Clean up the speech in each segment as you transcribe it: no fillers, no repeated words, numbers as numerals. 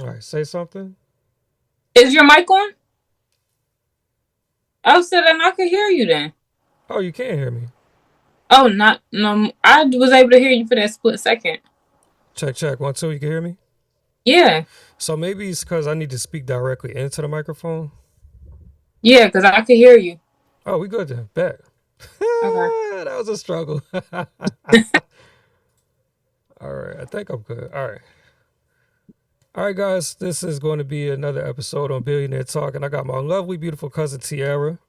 All right, say something. Is your mic on? Oh, so then I could hear you then. Oh, you can't hear me. Oh, not no. I was able to hear you for that split second. Check, check. 1, 2. You can hear me. Yeah, So maybe it's because I need to speak directly into the microphone. yeah, because I could hear you. Oh, we good then. Bet. Okay. That was a struggle. All right, I think I'm good. All right. All right, guys, this is going to be another episode on Billionaire Talk, and I got my lovely, beautiful cousin Tiara.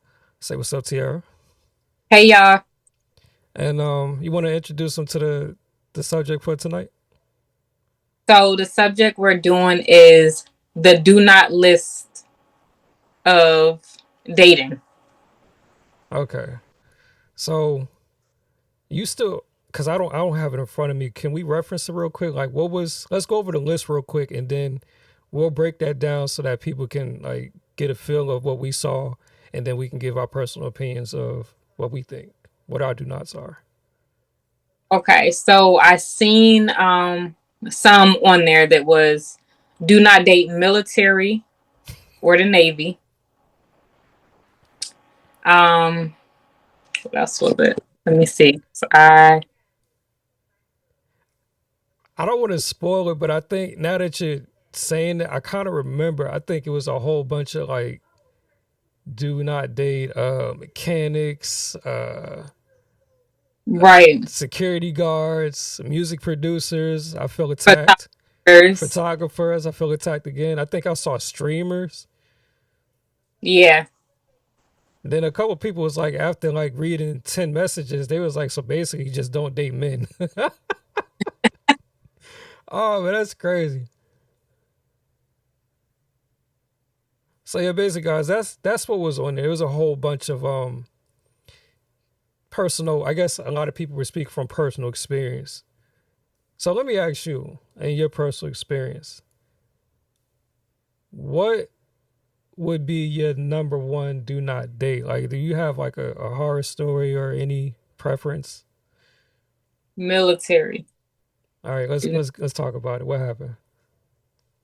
Say what's up, Tiara. Hey y'all. And you want to introduce them to the subject for tonight? So the subject we're doing is the do not list of dating. Okay. So you still, because I don't have it in front of me. Can we reference it real quick? Like, what was? Let's go over the list real quick, and then we'll break that down so that people can like get a feel of what we saw, and then we can give our personal opinions of what we think, what our do nots are. Okay, so I seen some on there that was do not date military or the Navy. Um, what else was it? Let me see. So I don't want to spoil it, but I think now that you're saying it, I kind of remember. I think it was a whole bunch of like do not date mechanics, right. security guards, music producers. I feel attacked. Photographers. Photographers. I feel attacked again. I think I saw streamers. Yeah. Then a couple people was like after like reading 10 messages, they was like, so basically, just don't date men. Oh man, that's crazy. So yeah, basically, guys, that's what was on there. It was a whole bunch of personal. I guess a lot of people were speaking from personal experience. So let me ask you, in your personal experience, what would be your number one do not date? Like, do you have like a horror story or any preference? Military. All right, let's talk about it. What happened?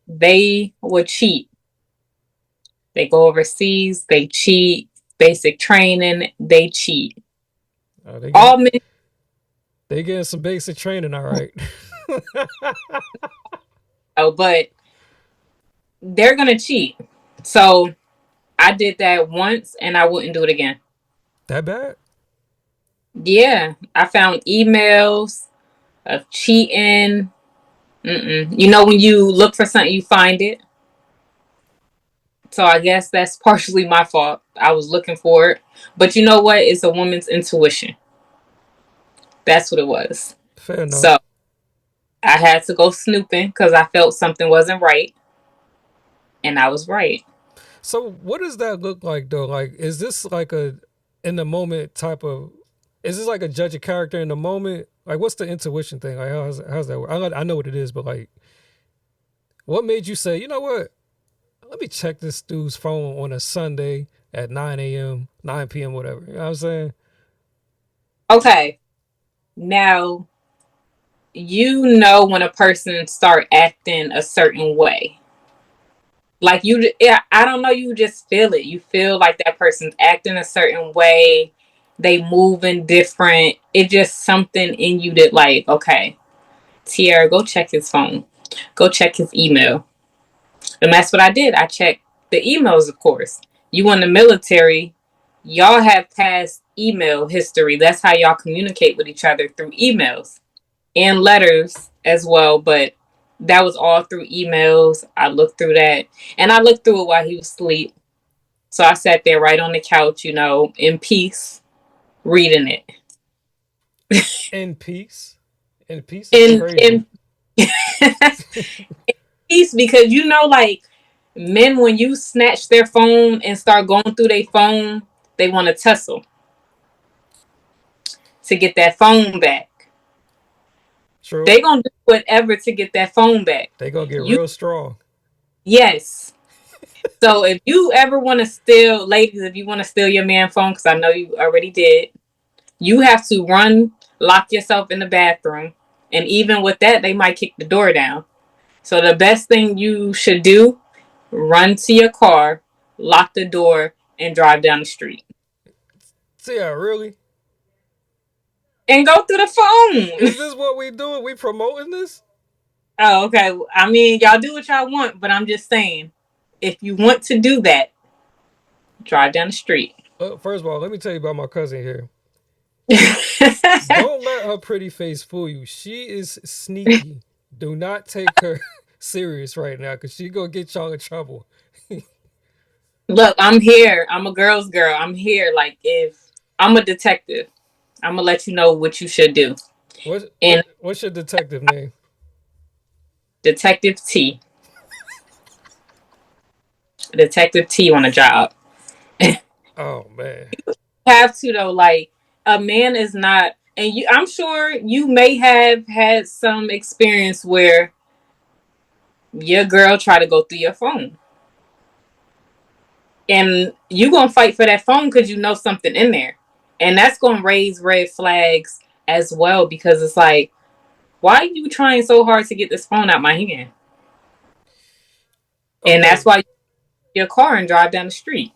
They would cheat. They go overseas, they cheat. Basic training, they cheat. They get All men, they getting some basic training, all right. know, but they're gonna cheat. So I did that once, and I wouldn't do it again. That bad? Yeah, I found emails of cheating. Mm-mm. You know when you look for something, you find it. So I guess that's partially my fault. I was looking for it, but you know what? It's a woman's intuition. That's what it was. Fair So enough. I had to go snooping because I felt something wasn't right, and I was right. So what does that look like though? Like, is this like a in the moment type of? Is this like a judge a character in the moment? Like, what's the intuition thing? Like, how's that work? I know what it is, but like, what made you say, you know what? Let me check this dude's phone on a Sunday at 9 a.m., 9 p.m., whatever. You know what I'm saying? Okay, now you know when a person start acting a certain way. Like you, yeah, I don't know. You just feel it. You feel like that person's acting a certain way. They moving different. It just something in you that like, okay, Tierra, go check his phone. Go check his email. And that's what I did. I checked the emails, of course. You in the military, y'all have past email history. That's how y'all communicate with each other through emails and letters as well. But that was all through emails. I looked through that and I looked through it while he was asleep. So I sat there right on the couch, in peace, reading it. In peace. In peace is crazy. In peace because like men when you snatch their phone and start going through their phone, they want to tussle to get that phone back. True. They gonna do whatever to get that phone back. They gonna get You real strong. yes. So if you ever want to steal, ladies, if you want to steal your man phone, because I know you already did, you have to run, lock yourself in the bathroom, and even with that, they might kick the door down. So the best thing you should do, run to your car, lock the door, and drive down the street. See, yeah, really? And go through the phone. Is this what we doing? We promoting this? Oh, okay. I mean, y'all do what y'all want, but I'm just saying, if you want to do that, drive down the street. First of all, let me tell you about my cousin here. Don't let her pretty face fool you. She is sneaky. Do not take her serious right now because she gonna get y'all in trouble. Look, I'm here. I'm a girl's girl. I'm here. Like, if I'm a detective, I'm gonna let you know what you should do. And What's your detective name? Detective T, Detective T on a job. Oh man. Have to though, like a man is not, and you. I'm sure you may have had some experience where your girl try to go through your phone, and you gonna fight for that phone because you know something in there, and that's gonna raise red flags as well because it's like, why are you trying so hard to get this phone out my hand? And that's Okay. why you get your car and drive down the street.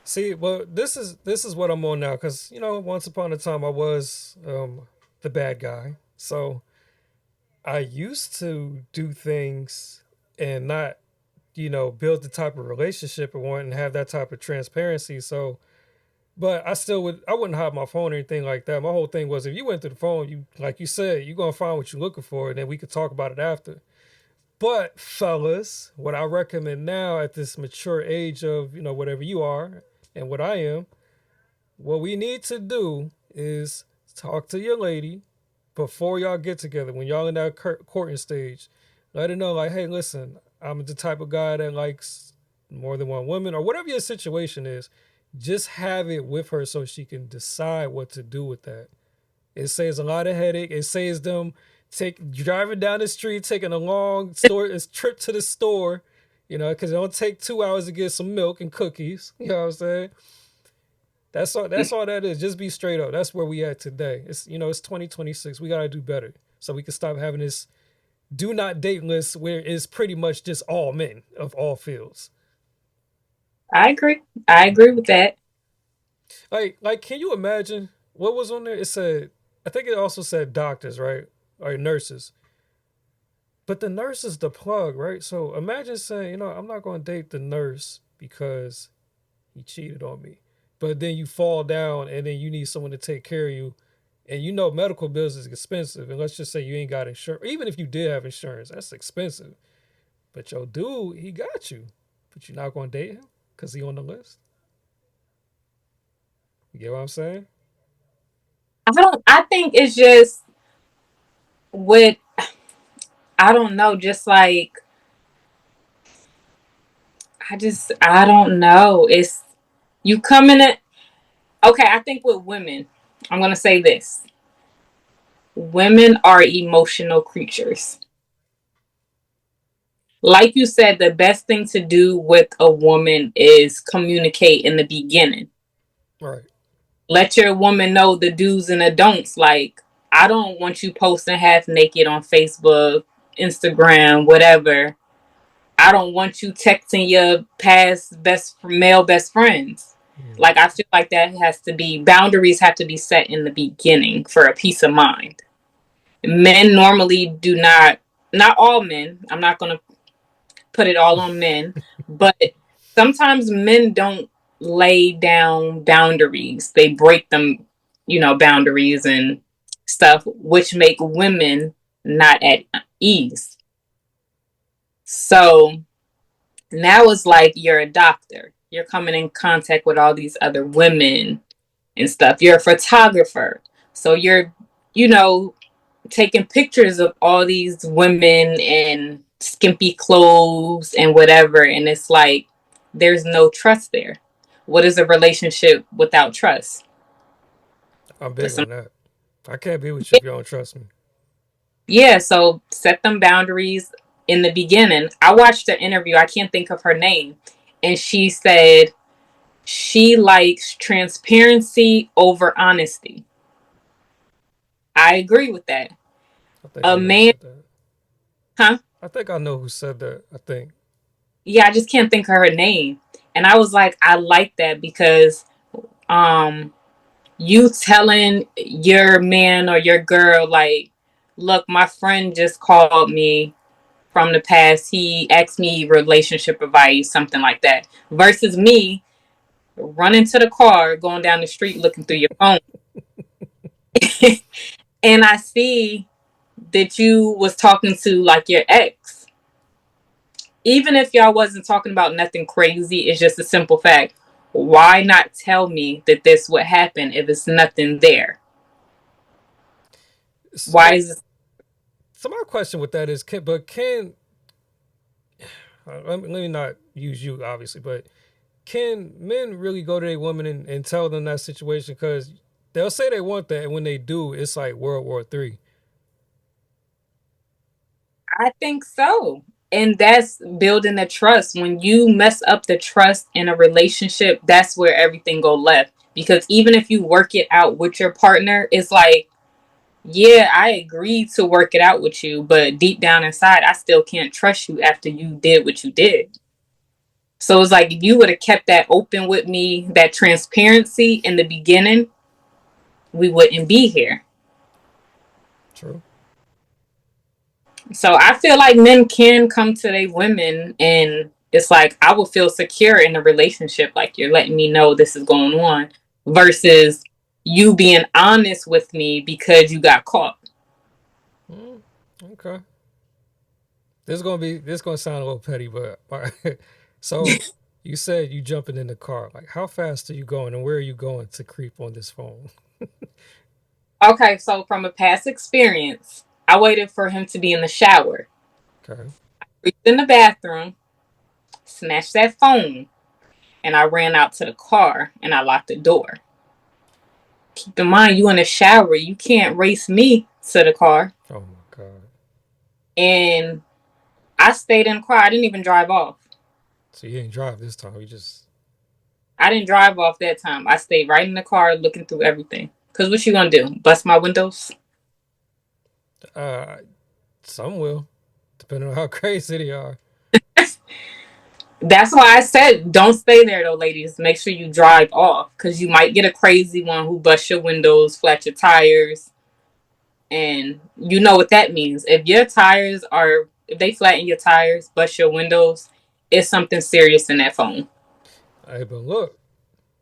See, well, this is what I'm on now because once upon a time I was the bad guy. So I used to do things and not build the type of relationship I want and have that type of transparency. So, but I wouldn't hide my phone or anything like that. My whole thing was if you went through the phone, you like you said, you're gonna find what you're looking for, and then we could talk about it after. But fellas, what I recommend now at this mature age of whatever you are and what I am, what we need to do is talk to your lady before y'all get together. When y'all in that courting stage, let her know like, hey, listen, I'm the type of guy that likes more than one woman or whatever your situation is. Just have it with her so she can decide what to do with that. It saves a lot of headache. It saves them driving down the street, taking a long trip to the store, because it don't take 2 hours to get some milk and cookies. You know what I'm saying? That's all. That's all that is. Just be straight up. That's where we at today. It's 2026. We gotta do better so we can stop having this do not date list where it's pretty much just all men of all fields. I agree. I agree with that. Like, can you imagine what was on there? It said, I think it also said doctors, right, or nurses. But the nurse is the plug, right? So imagine saying, I'm not going to date the nurse because he cheated on me. But then you fall down and then you need someone to take care of you. And medical bills is expensive. And let's just say you ain't got insurance. Even if you did have insurance, that's expensive. But your dude, he got you. But you're not going to date him because he on the list. You get what I'm saying? I think it's just with, I don't know, just like, I don't know. It's, you come in it. Okay, I think with women, I'm going to say this. Women are emotional creatures. Like you said, the best thing to do with a woman is communicate in the beginning. Right. Let your woman know the do's and the don'ts. Like, I don't want you posting half naked on Facebook, Instagram, whatever. I don't want you texting your past male best friends. Mm. Like, I feel like that has to be, boundaries have to be set in the beginning for a peace of mind. Men normally do not all men, I'm not going to put it all on men, but sometimes men don't lay down boundaries. They break them, boundaries and stuff, which make women not at ease. So now it's like you're a doctor. You're coming in contact with all these other women and stuff. You're a photographer. So you're, you know, taking pictures of all these women in skimpy clothes and whatever. And it's like, there's no trust there. What is a relationship without trust? I'm Put big some, on that. I can't be with you if you don't trust me. yeah. So set them boundaries in the beginning. I watched an interview. I can't think of her name. And she said she likes transparency over honesty. I agree with that. I think A I never man said that. Huh? I think I know who said that. I think. Yeah, I just can't think of her name. And I was like, I like that because um you telling your man or your girl like, look, my friend just called me from the past. He asked me relationship advice, something like that. Versus me running to the car, going down the street looking through your phone. And I see that you was talking to like your ex. Even if y'all wasn't talking about nothing crazy, it's just a simple fact. Why not tell me that this would happen if it's nothing there? Why So, is this? so my question with that is, can let me not use you obviously, but can men really go to a woman and tell them that situation? Because they'll say they want that, and when they do, it's like World War III. I think so. And that's building the trust. When you mess up the trust in a relationship, that's where everything go left. Because even if you work it out with your partner, it's like, yeah, I agreed to work it out with you, but deep down inside, I still can't trust you after you did what you did. So it's like if you would have kept that open with me, that transparency in the beginning, we wouldn't be here. True. So I feel like men can come to their women and it's like I would feel secure in a relationship, like you're letting me know this is going on, versus you being honest with me because you got caught. Mm, okay. This gonna sound a little petty, but so you said you jumping in the car. Like, how fast are you going, and where are you going to creep on this phone? Okay, so from a past experience, I waited for him to be in the shower, Okay. reached in the bathroom, snatched that phone, and I ran out to the car and I locked the door. Keep in mind, you in the shower, you can't race me to the car. Oh my god. And I stayed in the car. I didn't even drive off. So you ain't drive this time. You just I didn't drive off that time. I stayed right in the car looking through everything. Cause what you gonna do? Bust my windows? uh some will, depending on how crazy they are. That's why I said don't stay there though, ladies. Make sure you drive off. Cause you might get a crazy one who busts your windows, flat your tires, and you know what that means. If they flatten your tires, bust your windows, it's something serious in that phone. Hey, but look,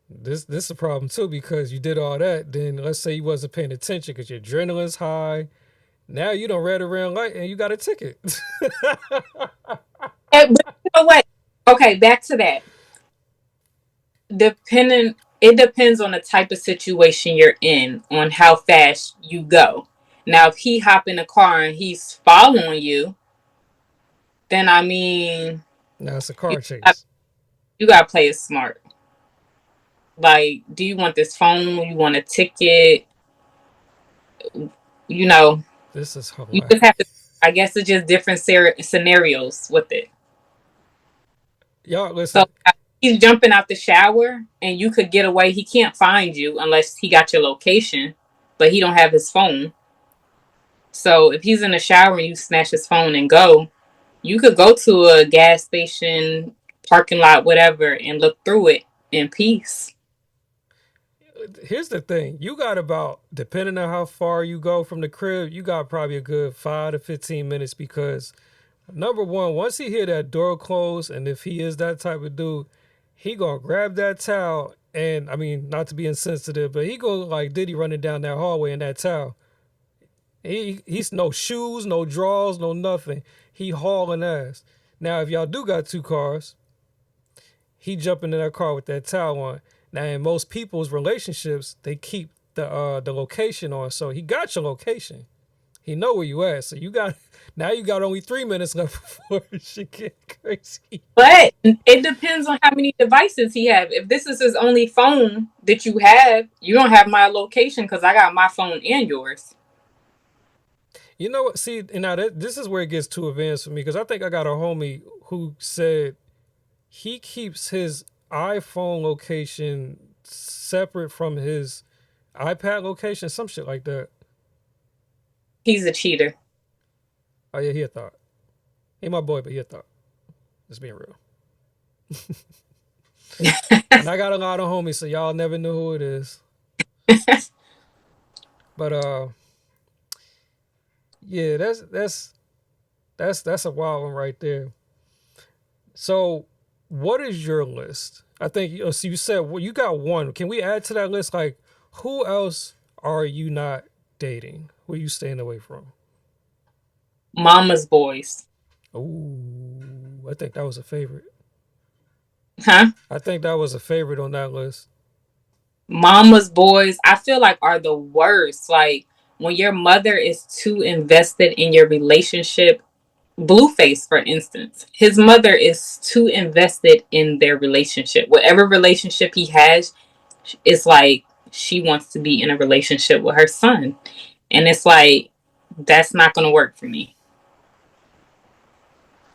this is a problem too because you did all that. Then let's say you wasn't paying attention because your adrenaline's high. Now you don't red around light and you got a ticket. But you know what? Okay, back to that. It depends on the type of situation you're in, on how fast you go. Now, if he hop in the car and he's following you, then I mean, Now it's a you car got, chase. you got to play it smart. Like, do you want this phone? You want a ticket? You know, This is you hilarious. just have to. I guess it's just different scenarios with it. Y'all So listen. he's jumping out the shower, and you could get away. He can't find you unless he got your location, but he don't have his phone. So if he's in the shower and you snatch his phone and go, you could go to a gas station, parking lot, whatever, and look through it in peace. Here's the thing. You got about, depending on how far you go from the crib, you got probably a good 5 to 15 minutes because number one, once he hear that door close, and if he is that type of dude, he gonna grab that towel and I mean not to be insensitive, but he go like Diddy running down that hallway in that towel. He's no shoes, no drawers, no nothing. He hauling ass. Now if y'all do got two cars, he jumping in that car with that towel on. Now in most people's relationships, they keep the location on, so he got your location. He know where you at. So you got now you got only 3 minutes left before shit get crazy. But it depends on how many devices he have. If this is his only phone that you have, you don't have my location because I got my phone and yours. You know what? See, and now this is where it gets too advanced for me because I think I got a homie who said he keeps his iPhone location separate from his iPad location, some shit like that. He's a cheater. Oh yeah, he a thought. He my boy, but he a thought. Just being real. And I got a lot of homies, so y'all never know who it is. But yeah, that's a wild one right there. So, what is your list? I think so. You said well, you got one. Can we add to that list? Like, who else are you not dating? Who are you staying away from? Mama's boys. Oh, I think that was a favorite. Huh? I think that was a favorite on that list. Mama's boys, I feel like are the worst. Like when your mother is too invested in your relationship. Blueface, for instance, his mother is too invested in their relationship. Whatever relationship he has, it's like she wants to be in a relationship with her son. And it's like, that's not going to work for me.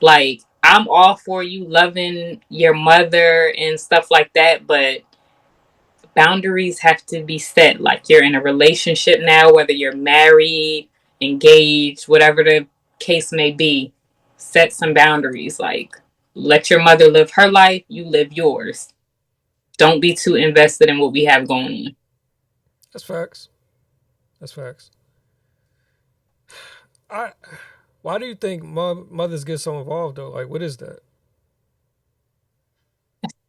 Like, I'm all for you loving your mother and stuff like that, but boundaries have to be set. Like, you're in a relationship now, whether you're married, engaged, whatever the case may be, set some boundaries. Like, let your mother live her life, you live yours. Don't be too invested in what we have going on. That's facts. That's facts. I. Why do you think mothers get so involved though? Like, what is that?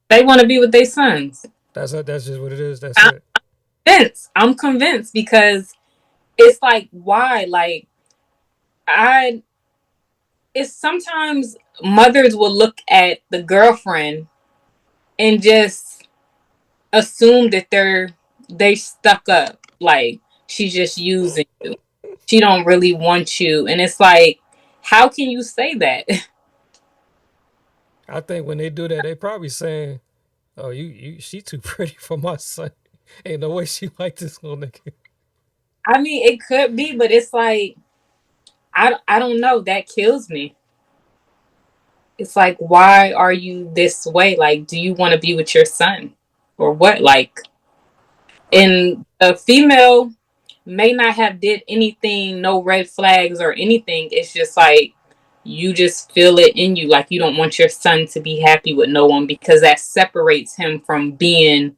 They want to be with their sons. That's just what it is. That's I'm it. convinced. I'm convinced because it's like, why? Like, I, it's sometimes mothers will look at the girlfriend and just assume that they stuck up, like she's just using you, she don't really want you, and it's like, how can you say that? I think when they do that, they probably saying, "Oh, she too pretty for my son. Ain't no way she like this little nigga." I mean, it could be, but it's like, I don't know, that kills me. It's like, why are you this way? Like, do you want to be with your son or what? Like, I and a female may not have did anything, no red flags or anything. It's just like you just feel it in you, like you don't want your son to be happy with no one because that separates him from being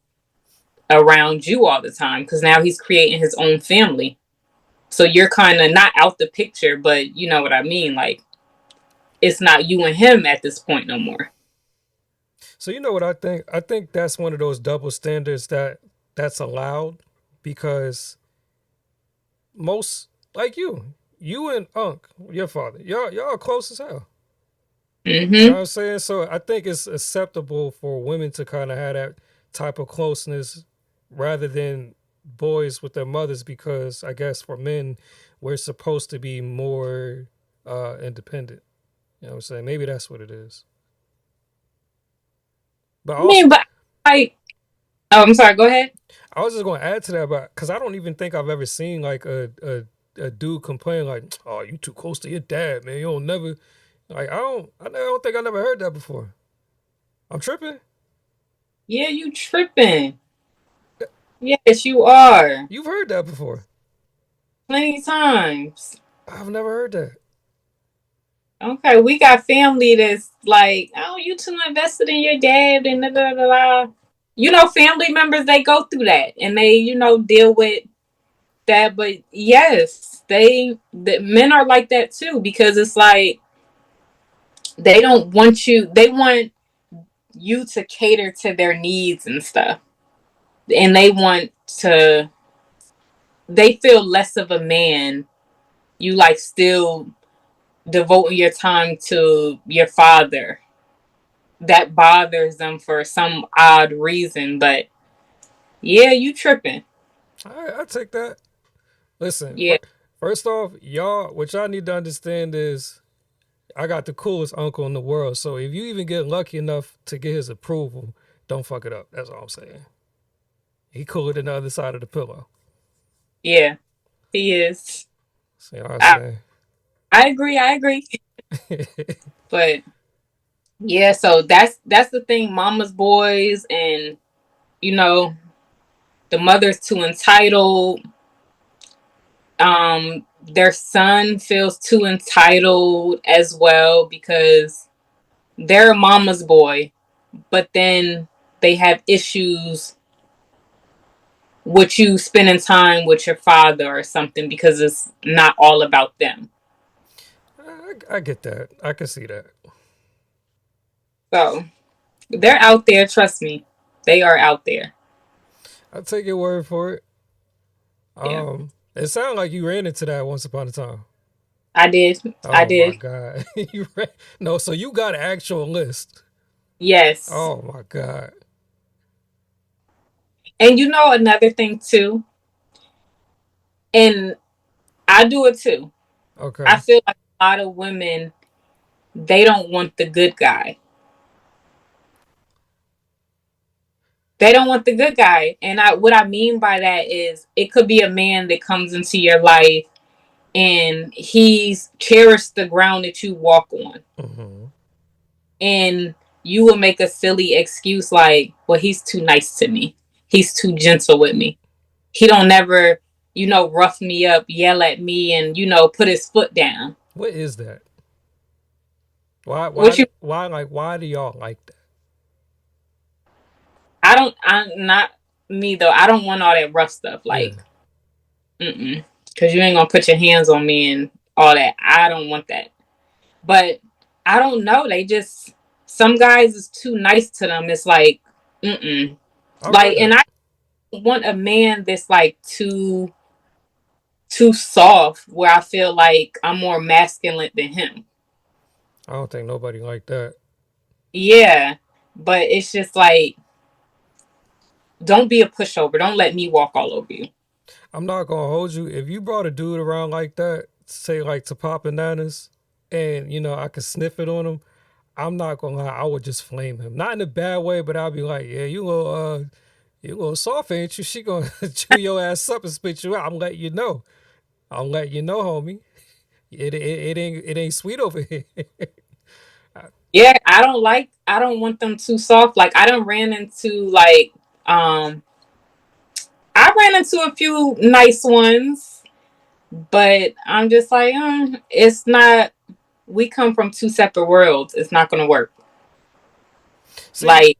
around you all the time. Because now he's creating his own family, so you're kind of not out the picture, but you know what I mean. Like it's not you and him at this point no more. so you know what I think? I think that's one of those double standards that's allowed because most like you and Unc, your father, y'all are close as hell. You know Mm-hmm. what I'm saying? So I think it's acceptable for women to kind of have that type of closeness rather than boys with their mothers because I guess for men we're supposed to be more independent. You know what I'm saying? Maybe that's what it is. But I also mean, but like, oh, I'm sorry. Go ahead. I was just going to add to that, but because I don't even think I've ever seen like a dude complain like, "Oh, you too close to your dad, man. You don't never like I don't think I never heard that before. I'm tripping. Yeah, you tripping. Yes, you are. You've heard that before. Plenty times. I've never heard that. Okay, we got family that's like, oh, you too invested in your dad and da da da da. You know, family members, they go through that and they, deal with that. But yes, the men are like that too because it's like they don't want you. They want you to cater to their needs and stuff, and they want to. They feel less of a man. You like still devoting your time to your father. That bothers them for some odd reason. But yeah, you tripping. I take that. Listen, Yeah, first off, y'all, what y'all need to understand is I got the coolest uncle in the world. So if you even get lucky enough to get his approval, don't fuck it up. That's all I'm saying. He cooler than the other side of the pillow. yeah, he is. See what I'm I, saying? I agree. I agree. But yeah, so that's the thing. Mama's boys, and you know the mother's too entitled. their son feels too entitled as well because they're a mama's boy, but then they have issues with you spending time with your father or something because it's not all about them. I get that. I can see that. So they're out there, trust me. They are out there. I take your word for it. Yeah. It sounded like you ran into that once upon a time. I did. I Oh my did. god, you ran. No, so you got an actual list. Yes. Oh my god. And you know another thing too, and I do it too. I Okay. feel like a lot of women, they don't want the good guy. They don't want the good guy. And what I mean by that is it could be a man that comes into your life and he's cherished the ground that you walk on. Hmm. And you will make a silly excuse like, well, he's too nice to me. He's too gentle with me. He don't never, rough me up, yell at me, and, put his foot down. What is that? Why? What Why? you Why? Like, why do y'all like that? I'm not me though. I don't want all that rough stuff. Yeah. Like, because you ain't gonna put your hands on me and all that. I don't want that. But I don't know. They just some guys is too nice to them. It's like, mm. I feel Like, and that. I want a man that's like too soft, where I feel like I'm more masculine than him. I don't think nobody like that. Yeah, but it's just like, don't be a pushover. Don't let me walk all over you. I'm not gonna hold you. If you brought a dude around like that, say like to pop bananas, and I could sniff it on him, I'm not gonna lie. I would just flame him. Not in a bad way, but I'll be like, yeah, you a little soft, ain't you? She gonna chew your ass up and spit you out. I'm letting you know. I'm letting you know, homie. It ain't sweet over here. Yeah, I don't want them too soft. Like I don't ran into like um I ran into a few nice ones, but I'm just like, it's not, we come from two separate worlds. It's not gonna work. See, Like,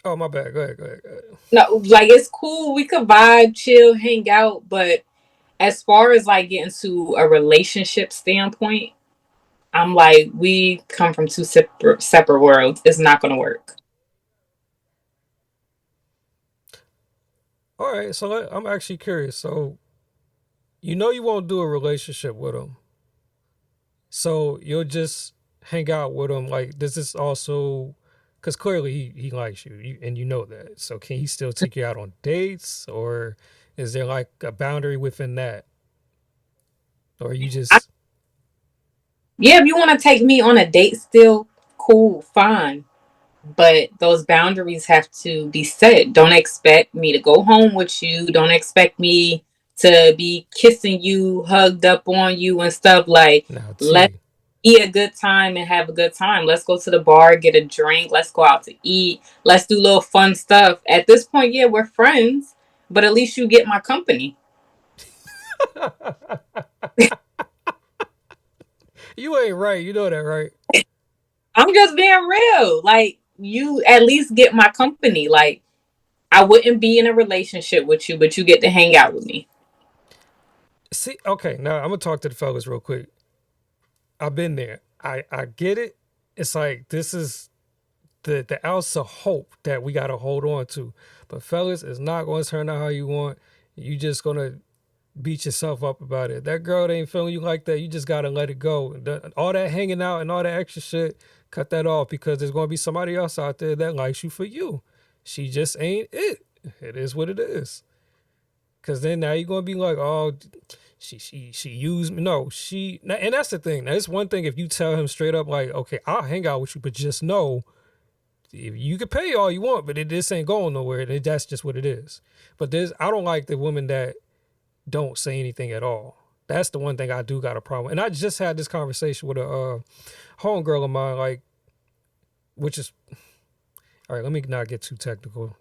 oh my bad. Go ahead. Go ahead. Go ahead. no, like it's cool. We could vibe, chill, hang out, but as far as like getting to a relationship standpoint, I'm like, we come from two separate worlds. It's not gonna work. All right. So I'm actually curious. So you won't do a relationship with him. So you'll just hang out with him. Like, does this also? Because clearly he likes you, and you know that. So can he still take you out on dates, or is there like a boundary within that, or you I, just yeah, if you want to take me on a date, still cool, fine. But those boundaries have to be set. Don't expect me to go home with you. Don't expect me to be kissing you, hugged up on you, and stuff. Like, now let's T? eat a good time and have a good time. Let's go to the bar, get a drink. Let's go out to eat. Let's do little fun stuff. At this point, yeah, we're friends, but at least you get my company. You ain't right. You know that, right? I'm just being real. Like, you at least get my company. Like, I wouldn't be in a relationship with you, but you get to hang out with me. See, okay. Now I'm gonna talk to the fellas real quick. I've been there. I get it. It's like this is the ounce of hope that we gotta hold on to. But fellas, it's not gonna turn out how you want. You just gonna beat yourself up about it. That girl ain't feeling you like that. You just gotta let it go. All that hanging out and all that extra shit, cut that off because there's gonna be somebody else out there that likes you for you. She just ain't it. It is what it is. Cause then now you're gonna be like, oh, she used me. No, and that's the thing. Now it's one thing if you tell him straight up like, okay, I'll hang out with you, but just know if you can pay all you want, but this ain't going nowhere. And that's just what it is. But I don't like the women that don't say anything at all. That's the one thing I do got a problem. And I just had this conversation with a homegirl of mine, which is all right. Let me not get too technical.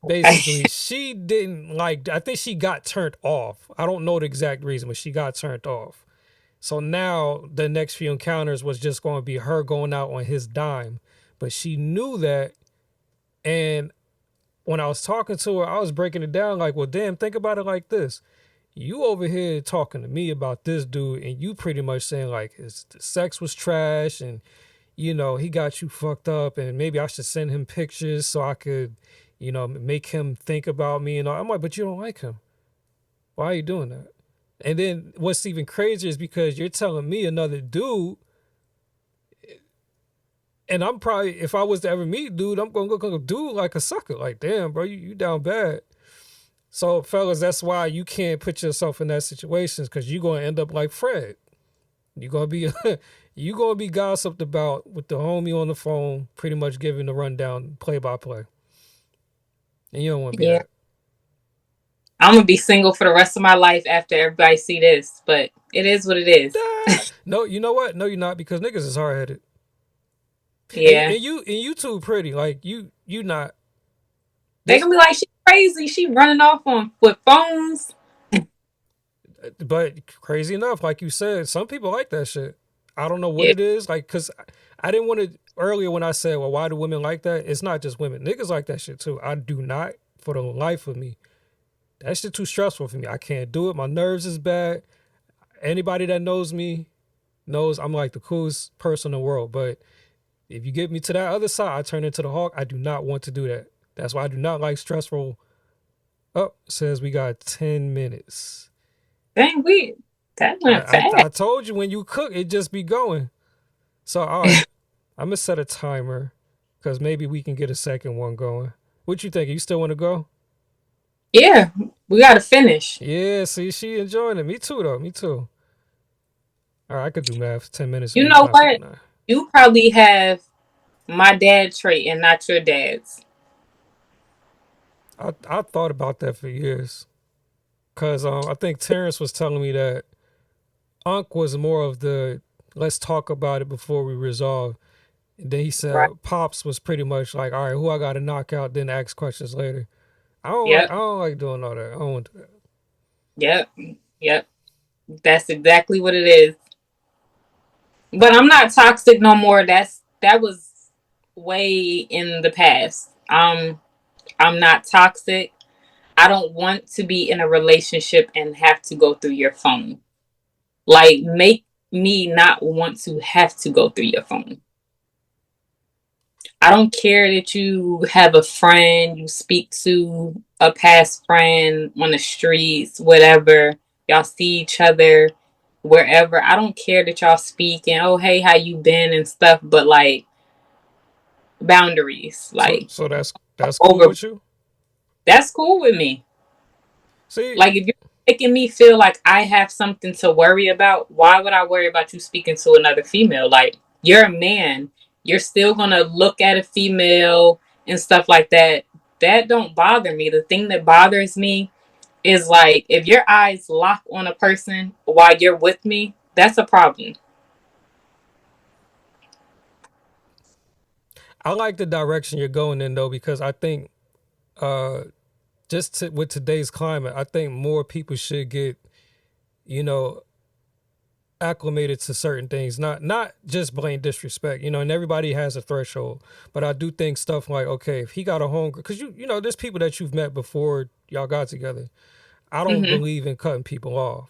basically she didn't like, I think she got turned off. I don't know the exact reason, but she got turned off. So now the next few encounters was just going to be her going out on his dime. But she knew that. And when I was talking to her, I was breaking it down like, well, damn, think about it like this. You over here talking to me about this dude, and you pretty much saying like his the sex was trash, and he got you fucked up, and maybe I should send him pictures so I could, make him think about me and all. I'm like, but you don't like him. Why are you doing that? And then what's even crazier is because you're telling me another dude, and I'm probably, if I was to ever meet dude, I'm gonna go dude like a sucker. Like, damn, bro, you down bad. So, fellas, that's why you can't put yourself in that situation because you're gonna end up like Fred. You're gonna be you gonna be gossiped about with the homie on the phone, pretty much giving the rundown, play by play, and you don't want to be Yeah. that. I'm gonna be single for the rest of my life after everybody see this, but it is what it is. No, you know what? No, you're not because niggas is hard headed, and, Yeah. you too pretty. Like you not They this, gonna be like, she crazy, she running off on with phones. but crazy enough, like you said, some people like that shit. I don't know what Yeah. it is, like because I didn't want to earlier when I said, well, why do women like that? It's not just women, niggas like that shit too. I do not, for the life of me. That shit too stressful for me. I can't do it. My nerves is bad. Anybody that knows me knows I'm like the coolest person in the world. But if you get me to that other side, I turn into the hawk. I do not want to do that. That's why I do not like stressful. Oh, says we got 10 minutes. Dang, we that went I fast. told you when you cook, it just be going. So, all right, I'm going to set a timer because maybe we can get a second one going. What you think? You still want to go? Yeah, we gotta finish. Yeah, see, she enjoying it. Me too, though. Me too. All right, I could do math. 10 minutes will You be know time what? 59. You probably have my dad trait and not your dad's. I thought about that for years because I think Terrence was telling me that Unc was more of the let's talk about it before we resolve. And then he Right. said Pops was pretty much like, all right, who I got to knock out, then ask questions later. I Yep. don't like doing all that. I don't want to do that. Yep. Yep. That's exactly what it is. But I'm not toxic no more. That was way in the past. I'm not toxic. I don't want to be in a relationship and have to go through your phone. Like, make me not want to have to go through your phone. I don't care that you have a friend, you speak to a past friend on the streets, whatever. Y'all see each other wherever. I don't care that y'all speak and, oh, hey, how you been and stuff, but like, boundaries, So like, so that's cool over. with you. That's cool with me. See, Like, if you're making me feel like I have something to worry about, why would I worry about you speaking to another female? Like, you're a man. You're still gonna look at a female and stuff like that. That don't bother me. The thing that bothers me is like if your eyes lock on a person while you're with me, that's a problem. I like the direction you're going in though because I think uh with today's climate, I think more people should get you know acclimated to certain things, not just blatant disrespect, and everybody has a threshold. But I do think stuff like, okay, if he got a home, because there's people that you've met before y'all got together. I don't Mm-hmm. believe in cutting people off,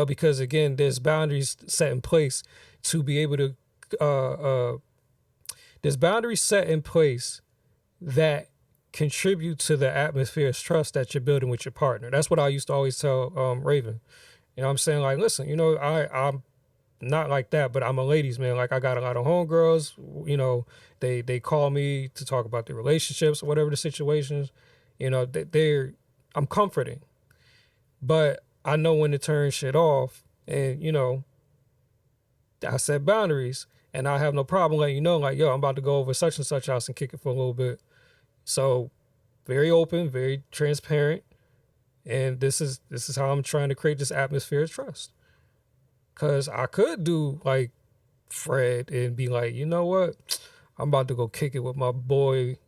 because again, there's boundaries set in place to be able to. Uh, uh, there's boundaries set in place that contribute to the atmosphere of trust that you're building with your partner. That's what I used to always tell Raven. I'm saying like, listen, I'm not like that, but I'm a ladies man. Like I got a lot of homegirls. They call me to talk about their relationships or whatever the situations. They're I'm comforting, but I know when to turn shit off. And I set boundaries, and I have no problem letting you know, like, yo, I'm about to go over such and such house and kick it for a little bit. So very open, very transparent, and this is how I'm trying to create this atmosphere of trust. Cause I could do like Fred and be like, you know what? I'm about to go kick it with my boy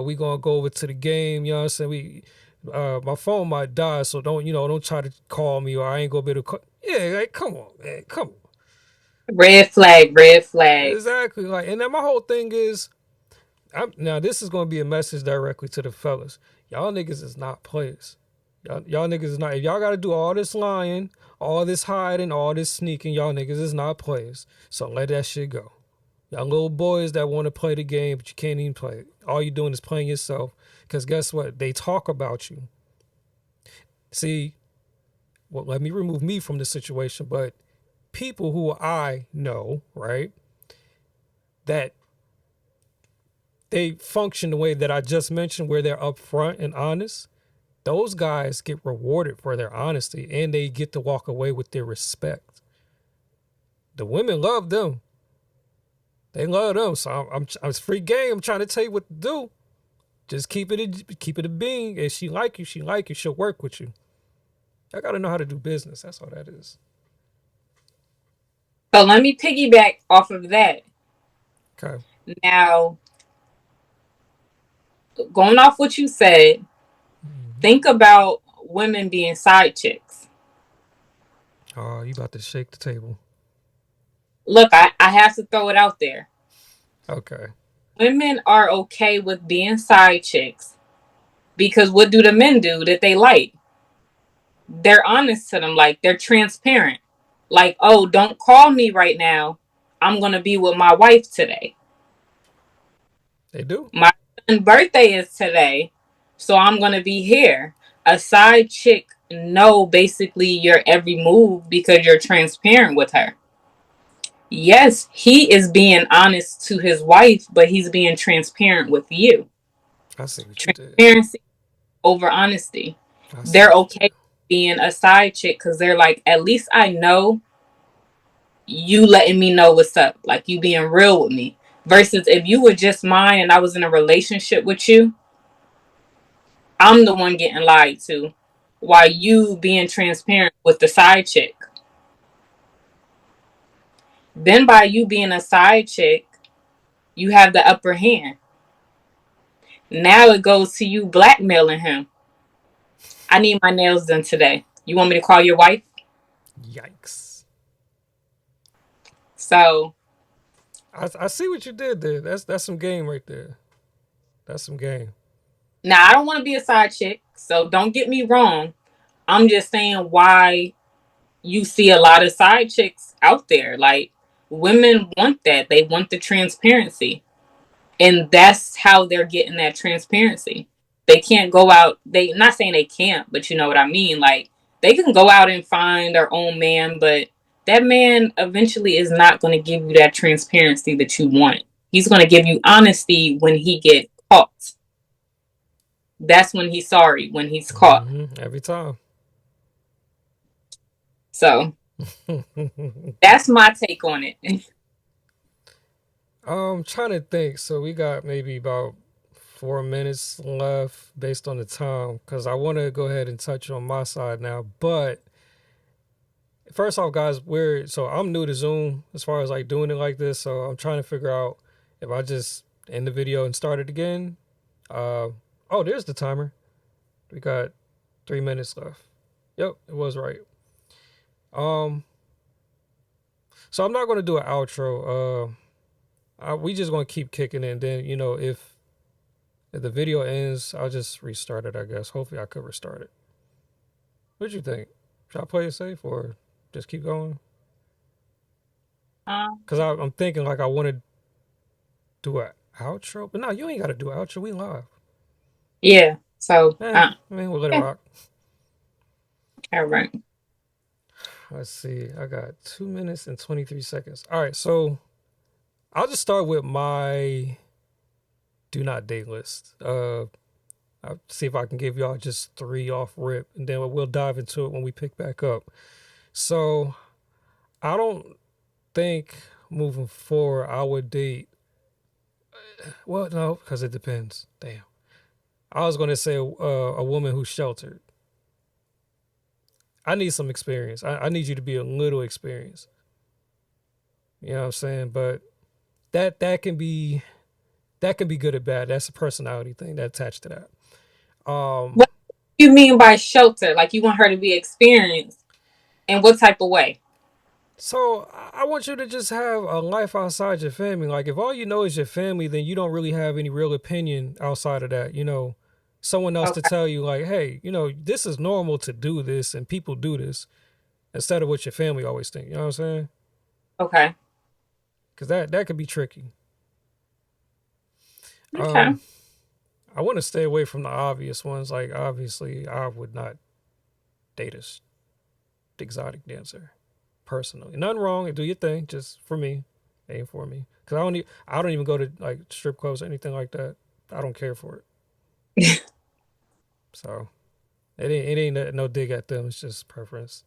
We gonna go over to the game. You know what I'm saying? My phone might die, so don't try to call me, or I ain't gonna be able to call. Yeah, like, come on, man, come on. Red flag, red flag. Exactly. Like, and then my whole thing is, now this is gonna be a message directly to the fellas. Y'all niggas is not players. Y'all niggas is not. If y'all gotta do all this lying, all this hiding, all this sneaking, y'all niggas is not players. So let that shit go. Y'all little boys that want to play the game, but you can't even play it. All you doing is playing yourself. Because guess what? They talk about you. See, well, let me remove me from the situation, but people who I know, right, that they function the way that I just mentioned, where they're upfront and honest, those guys get rewarded for their honesty and they get to walk away with their respect. The women love them. They love them. So I'm free game. I'm trying to tell you what to do. Just keep it a being. If she like you, she like you. She'll work with you. I gotta know how to do business. That's all that is. So let me piggyback off of that. Okay. Now, going off what you said, Mm-hmm. think about women being side chicks. Oh, you about to shake the table. Look, I have to throw it out there. Okay. Women are okay with being side chicks because what do the men do that they like? They're honest to them, like they're transparent. Like, oh, don't call me right now. I'm going to be with my wife today. They do. My son's birthday is today, so I'm going to be here. A side chick know basically your every move because you're transparent with her. Yes, he is being honest to his wife, but he's being transparent with you. I see what you did. Transparency over honesty. I see They're what you okay did. being a side chick because they're like, at least I know you letting me know what's up, like you being real with me. Versus if you were just mine and I was in a relationship with you, I'm the one getting lied to while you being transparent with the side chick. Then by you being a side chick, you have the upper hand. Now it goes to you blackmailing him. I need my nails done today. You want me to call your wife? Yikes. So I see what you did there. That's some game right there. That's some game. now I don't want to be a side chick, so don't get me wrong. I'm just saying why you see a lot of side chicks out there. Like women want that. They want the transparency. And that's how they're getting that transparency. They can't go out, they not saying they can't, but you know what I mean. Like they can go out and find their own man, but that man eventually is not going to give you that transparency that you want. He's going to give you honesty when he get caught. That's when he's sorry, when he's caught. Every time. So that's my take on it. I'm trying to think. So we got maybe about 4 minutes left based on the time because I want to go ahead and touch on my side now. But first off, guys, I'm new to Zoom as far as like doing it like this. So I'm trying to figure out if I just end the video and start it again. Oh, there's the timer. We got 3 minutes left. Yep, it was right. Um, so I'm not going to do an outro. We just going to keep kicking it. And then, if the video ends, I'll just restart it, I guess. Hopefully I could restart it. What you think? Should I play it safe or just keep going? um, Because I'm thinking like I want to do an outro. But no, you ain't got to do an outro. We live. yeah. So, I mean, we'll let it yeah. rock. All right. Let's see. I got 2 minutes and 23 seconds. All right. So I'll just start with my do not date list. I'll see if I can give y'all just three off rip, and then we'll dive into it when we pick back up. So I don't think moving forward I would date. Well, no, because it depends. Damn. I was going to say a woman who's sheltered. I need some experience. I need you to be a little experienced. You know what I'm saying? But that can be that can be good or bad. That's a personality thing that attached to that. What do you mean by shelter? Like you want her to be experienced in what type of way? So I want you to just have a life outside your family. Like if all you know is your family, then you don't really have any real opinion outside of that. Someone else to Okay. tell you like, hey, this is normal to do this and people do this instead of what your family always think. You know what I'm saying? Okay. Because that could be tricky. Okay. Um, I want to stay away from the obvious ones. Like obviously, I would not date a exotic dancer personally. Nothing wrong. Do your thing. Just for me, ain't for me. Cause I don't even go to like strip clubs or anything like that. I don't care for it. So it ain't no dig at them. It's just preference.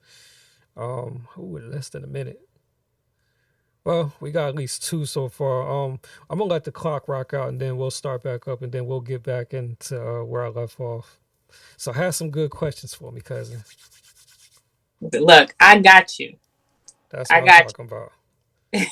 Ooh, less than a minute. Well, we got at least two so far. I'm gonna let the clock rock out, and then we'll start back up, and then we'll get back into where I left off. So, have some good questions for me, cousin. Look, I got you. That's I what I'm got talking about. you.